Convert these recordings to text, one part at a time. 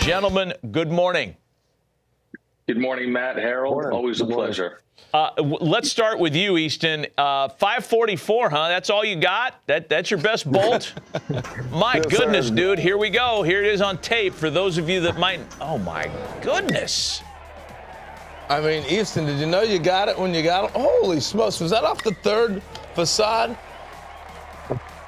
Gentlemen, good morning. Good morning, Matt, Harold. Morning. Always a pleasure. Let's start with you, Easton. 544, huh? That's all you got? That's your best bolt? My Yes, goodness, sir. dude. Here we go. Here it is on tape for those of you that might. Oh, my goodness. I mean, Easton, did you know you got it when you got it? Holy smokes. Was that off the third facade?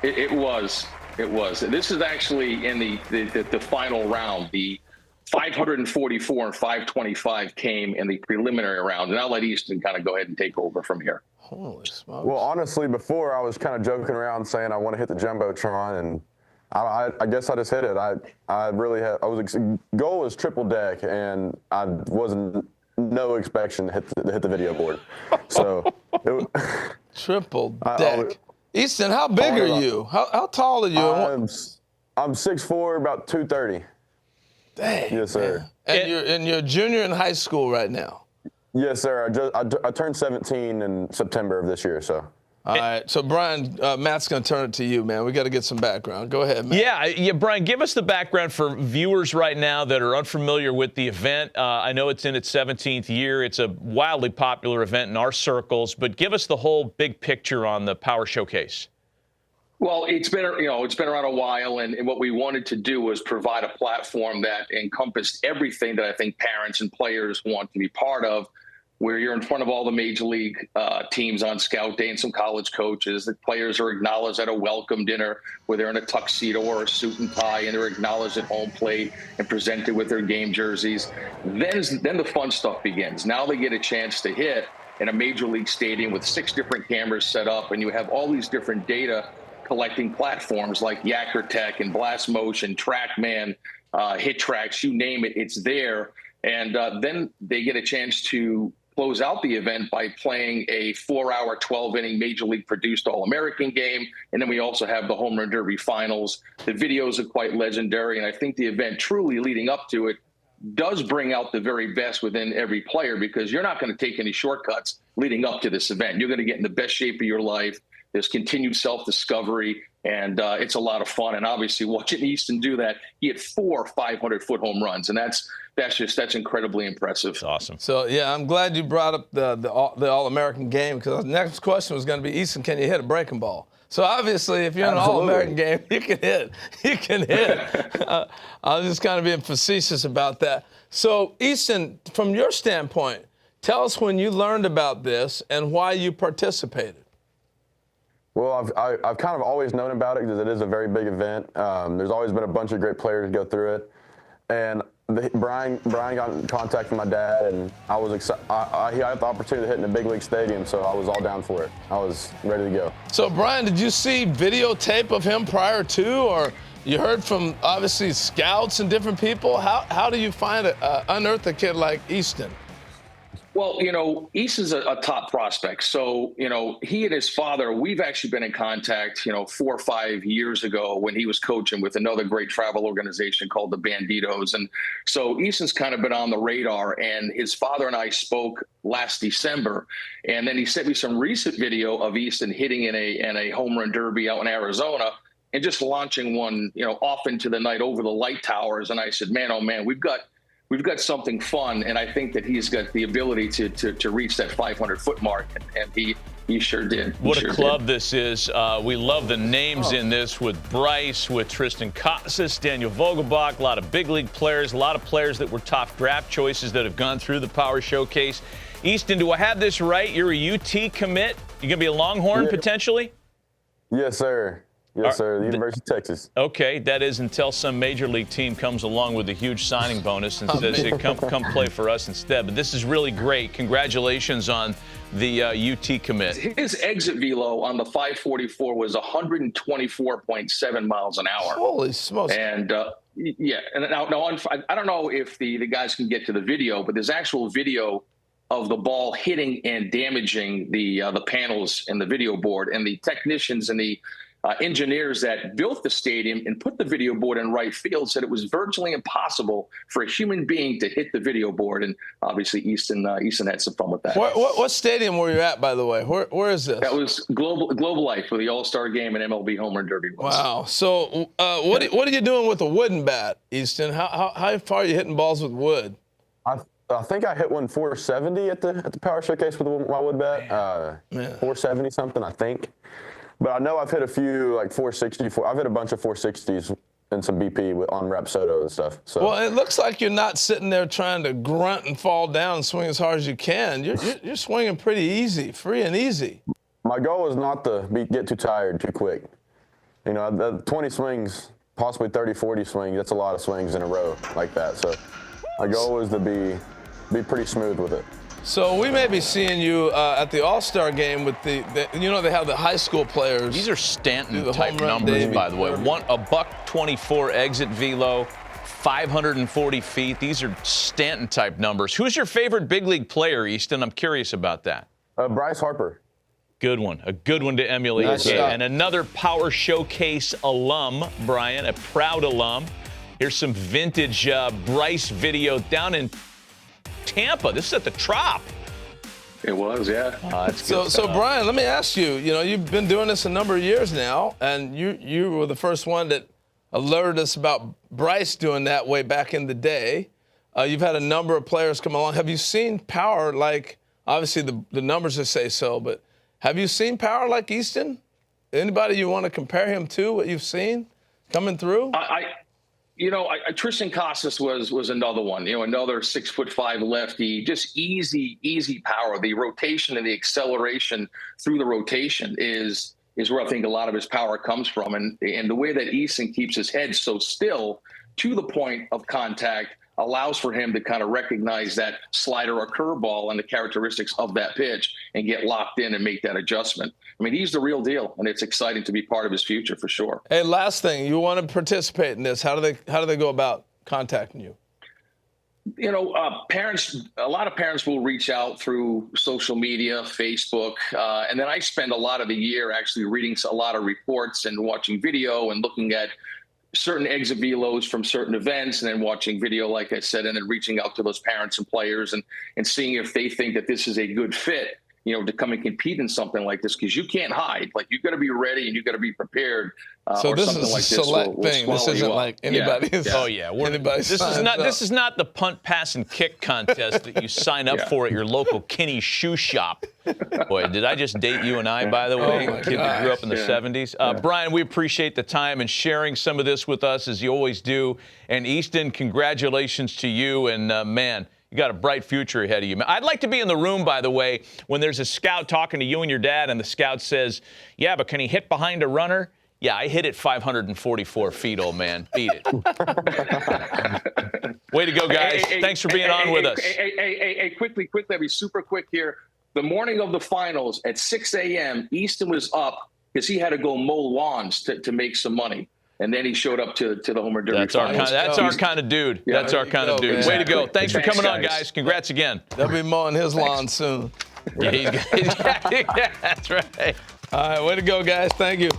It was. This is actually in the final round. The 544 and 525 came in the preliminary round, and I'll let Easton kind of go ahead and take over from here. Holy smokes. Well, honestly, before I was kind of joking around saying I want to hit the Jumbotron, and I guess I just hit it. Goal was triple deck, and I wasn't no expectation to hit the video board. So Triple deck. Easton, how big are you? How tall are you? I'm 6'4", about 230. Dang. Yes, sir. And you're a junior in high school right now. Yes, sir. I turned 17 in September of this year, so. All right. So, Brian, Matt's going to turn it to you, man. We got to get some background. Go ahead, Matt. Yeah, Brian, give us the background for viewers right now that are unfamiliar with the event. I know it's in its 17th year. It's a wildly popular event in our circles, but give us the whole big picture on the Power Showcase. Well, it's been around a while, and what we wanted to do was provide a platform that encompassed everything that I think parents and players want to be part of, where you're in front of all the major league teams on scout day and some college coaches. The players are acknowledged at a welcome dinner where they're in a tuxedo or a suit and tie, and they're acknowledged at home plate and presented with their game jerseys. Then the fun stuff begins. Now they get a chance to hit in a major league stadium with 6 different cameras set up, and you have all these different data collecting platforms like Yacker Tech and Blast Motion, TrackMan, HitTrax, you name it, it's there. And then they get a chance to close out the event by playing a 4-hour, 12-inning Major League produced All-American game. And then we also have the Home Run Derby finals. The videos are quite legendary, and I think the event truly leading up to it does bring out the very best within every player, because you're not going to take any shortcuts leading up to this event. You're going to get in the best shape of your life. There's continued self-discovery, and it's a lot of fun. And obviously, watching Easton do that, he had 4 500-foot home runs, and that's incredibly impressive. That's awesome. So, yeah, I'm glad you brought up the All-American game, because the next question was going to be, Easton, can you hit a breaking ball? So, obviously, if you're in an All-American game, you can hit. You can hit. I was just kind of being facetious about that. So, Easton, from your standpoint, tell us when you learned about this and why you participated. Well, I've kind of always known about it because it is a very big event. There's always been a bunch of great players go through it. And Brian got in contact with my dad, and I was excited. He had the opportunity to hit in a big league stadium, so I was all down for it. I was ready to go. So, Brian, did you see videotape of him prior to, or you heard from, obviously, scouts and different people? How do you unearth a kid like Easton? Well, Easton's a top prospect. So, he and his father, we've actually been in contact, 4 or 5 years ago when he was coaching with another great travel organization called the Banditos. And so Easton's kind of been on the radar, and his father and I spoke last December. And then he sent me some recent video of Easton hitting in a home run derby out in Arizona and just launching one, off into the night over the light towers. And I said, man, oh man, we've got something fun, and I think that he's got the ability to reach that 500-foot mark, and he sure did. What a club this is. We love the names in this with Bryce, with Tristan Casas, Daniel Vogelbach, a lot of big league players, a lot of players that were top draft choices that have gone through the Power Showcase. Easton, do I have this right? You're a UT commit? You're going to be a Longhorn potentially? Yes, sir. Yes, sir. The University of Texas. Okay, that is until some major league team comes along with a huge signing bonus and says, hey, come play for us instead. But this is really great. Congratulations on the UT commit. His exit velo on the 544 was 124.7 miles an hour. Holy smokes. And, yeah, and now I don't know if the guys can get to the video, but there's actual video of the ball hitting and damaging the panels and the video board, and the technicians and the engineers that built the stadium and put the video board in right field said it was virtually impossible for a human being to hit the video board. And obviously Easton had some fun with that. What stadium were you at, by the way? Where is this? That was Global Life for the All-Star Game and MLB Home Run Derby was. Wow. So what are you doing with a wooden bat, Easton? How far are you hitting balls with wood? I think I hit one 470 at the Power Showcase with my wood bat. 470 something, I think. But I know I've hit a few like 460. I've hit a bunch of 460s and some BP on Rapsodo and stuff. So. Well, it looks like you're not sitting there trying to grunt and fall down and swing as hard as you can. You're swinging pretty easy, free and easy. My goal is not to get too tired too quick. You know, the 20 swings, possibly 30, 40 swings, that's a lot of swings in a row like that. So my goal is to be pretty smooth with it. So we may be seeing you at the All-Star game with the you know, they have the high school players. These are Stanton-type numbers, by the way. A $124 exit velo, 540 feet. These are Stanton-type numbers. Who's your favorite big league player, Easton? I'm curious about that. Bryce Harper. Good one. A good one to emulate. Nice And another Power Showcase alum, Brian, a proud alum. Here's some vintage Bryce video down in Tampa. This is at the Trop. It was, yeah. So Brian, let me ask you. You know, you've been doing this a number of years now, and you were the first one that alerted us about Bryce doing that way back in the day. You've had a number of players come along. Have you seen power like? Obviously, the numbers just say so, but have you seen power like Easton? Anybody you want to compare him to? What you've seen coming through? Tristan Casas was another one. You know, another 6'5" lefty, just easy power. The rotation and the acceleration through the rotation is where I think a lot of his power comes from. And the way that Easton keeps his head so still to the point of contact allows for him to kind of recognize that slider or curveball and the characteristics of that pitch and get locked in and make that adjustment. I mean, he's the real deal, and it's exciting to be part of his future for sure. Hey, last thing, you want to participate in this? How do they go about contacting you? You know, a lot of parents will reach out through social media, Facebook, and then I spend a lot of the year actually reading a lot of reports and watching video and looking at certain exit velos from certain events, and then watching video, like I said, and then reaching out to those parents and players and seeing if they think that this is a good fit, you know, to come and compete in something like this, because you can't hide. Like, you've got to be ready and you've got to be prepared. So this is a select thing. This isn't like anybody's. Oh yeah, this is not the punt, pass, and kick contest that you sign up for at your local Kinney shoe shop. Boy, did I just date you and I, by the way? Kid that grew up in the 70s. Brian, we appreciate the time and sharing some of this with us, as you always do. And Easton, congratulations to you. And man, you got a bright future ahead of you. I'd like to be in the room, by the way, when there's a scout talking to you and your dad, and the scout says, "Yeah, but can he hit behind a runner?" Yeah, I hit it 544 feet, old man. Beat it. Way to go, guys. Thanks for being on with us. Quickly, I'll be super quick here. The morning of the finals at 6 a.m., Easton was up because he had to go mow lawns to make some money. And then he showed up to the Home Run Derby. That's our kind of dude. Yeah, that's our kind of dude. Way to go. Thanks for coming on, guys. Congrats again. They'll be mowing his lawn soon. Yeah, that's right. All right, way to go, guys. Thank you.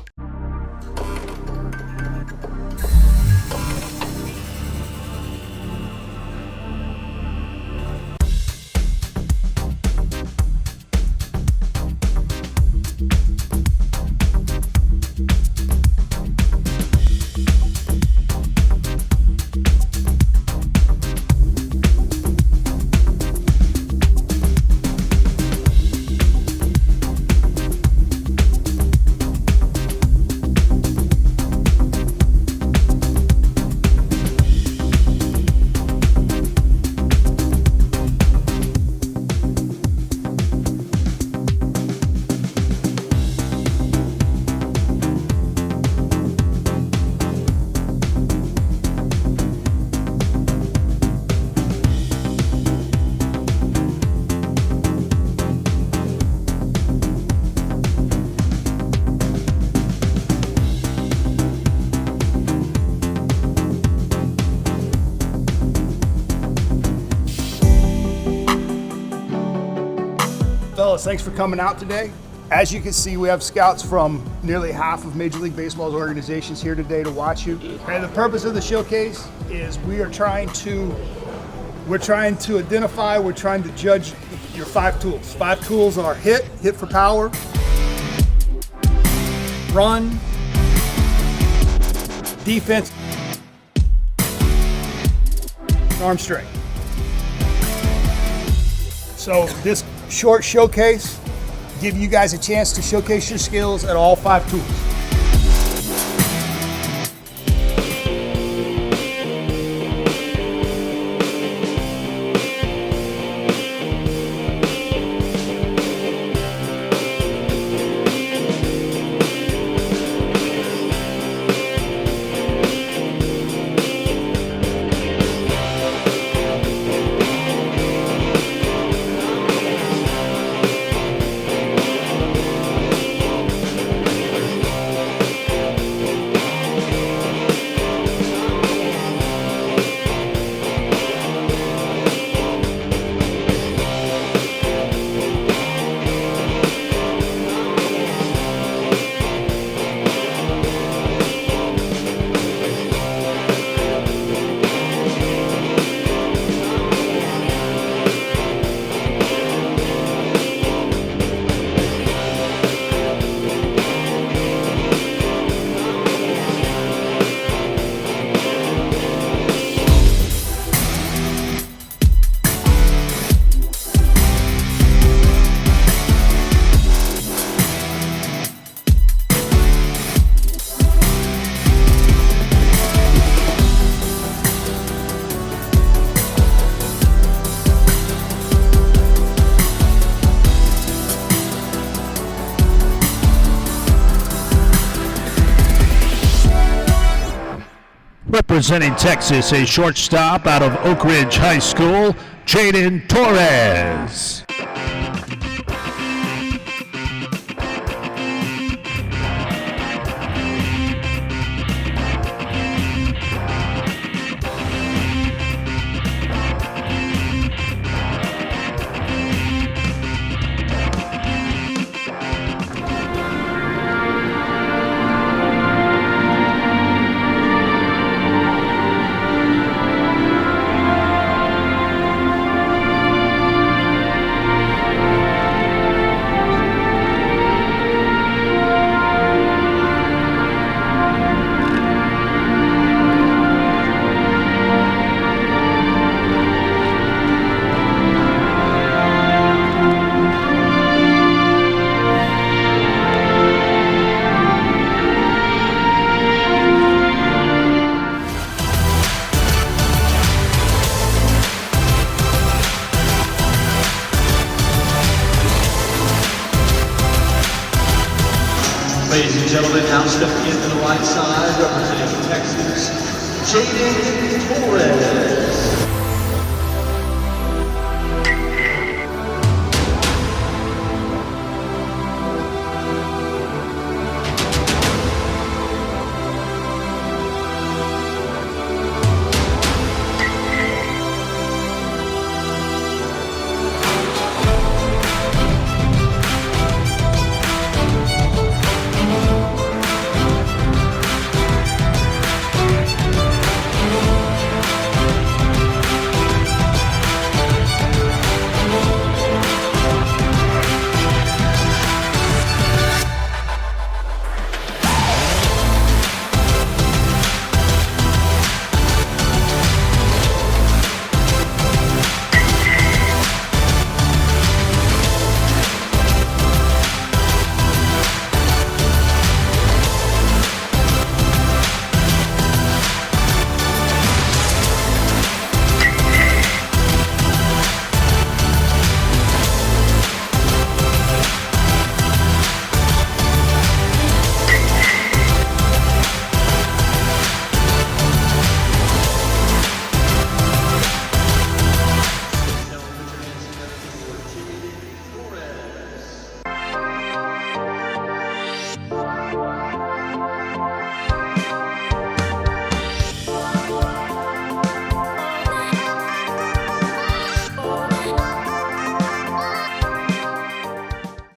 Fellas, thanks for coming out today. As you can see, we have scouts from nearly half of Major League Baseball's organizations here today to watch you. And the purpose of the showcase is we're trying to identify, we're trying to judge your 5 tools. 5 tools are hit for power, run, defense, arm strength. So this short showcase give you guys a chance to showcase your skills at all 5 tools. Representing Texas, a shortstop out of Oak Ridge High School, Jayden Torres. Ladies and gentlemen, now stepping into the right side, representing Texas, Jayden Torres.